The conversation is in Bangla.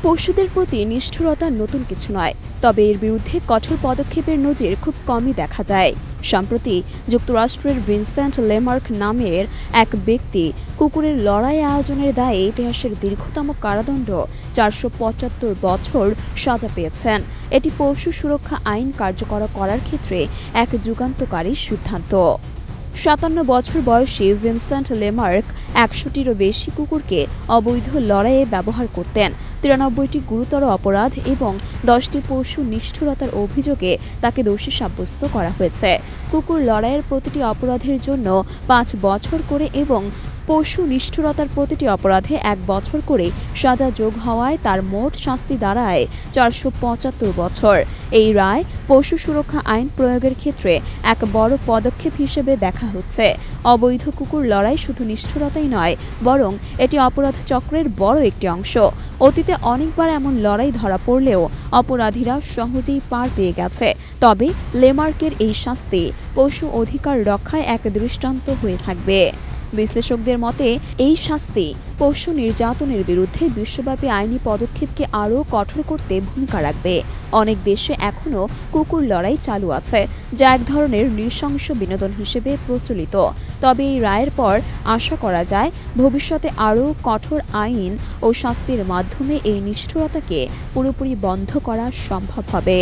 পশুদের প্রতি নিষ্ঠুরতা নতুন কিছু নয়, তবে এর বিরুদ্ধে কঠোর পদক্ষেপের নজির খুব কমই দেখা যায়। সম্প্রতি যুক্তরাষ্ট্রের ভিনসেন্ট লেমার্ক নামের এক ব্যক্তি কুকুরের লড়াই আয়োজনের দায়ে ইতিহাসের দীর্ঘতম কারাদণ্ড 475 বছর সাজা পেয়েছেন। এটি পশু সুরক্ষা আইন কার্যকর করার ক্ষেত্রে এক যুগান্তকারী সিদ্ধান্ত। 57 বছর বয়সী ভিনসেন্ট লেমার্ক 100টিরও বেশি কুকুরকে অবৈধ লড়াইয়ে ব্যবহার করতেন। 93টি গুরুতর অপরাধ এবং 10টি পশু নিষ্ঠুরতার অভিযোগে তাকে দোষী সাব্যস্ত করা হয়েছে। কুকুর লড়াইয়ের প্রতিটি অপরাধের জন্য 5 বছর করে এবং পশু নিষ্ঠুরতার প্রতিটি অপরাধে 1 বছর করে সাজা যোগ হওয়ায় তার মোট শাস্তি দাঁড়ায় 475 বছর। এই রায় পশু সুরক্ষা আইন প্রয়োগের ক্ষেত্রে এক বড় পদক্ষেপ হিসেবে দেখা হচ্ছে। অবৈধ কুকুর লড়াই শুধু নিষ্ঠুরতাই নয়, বরং এটি অপরাধ চক্রের বড় একটি অংশ। অতীতে অনেকবার এমন লড়াই ধরা পড়লেও অপরাধীরা সহজেই পার পেয়ে গেছে। তবে লেমার্কের এই শাস্তি পশু অধিকার রক্ষায় এক দৃষ্টান্ত হয়ে থাকবে। বিশ্লেষকদের মতে এই শাস্তি পশু নির্যাতনের বিরুদ্ধে বিশ্বব্যাপী আইনি পদক্ষেপকে আরও কঠোর করতে ভূমিকা রাখবে। অনেক দেশে এখনও কুকুর লড়াই চালু আছে, যা এক ধরনের নৃশংস বিনোদন হিসেবে প্রচলিত। তবে এই রায়ের পর আশা করা যায় ভবিষ্যতে আরও কঠোর আইন ও শাস্তির মাধ্যমে এই নিষ্ঠুরতাকে পুরোপুরি বন্ধ করা সম্ভব হবে।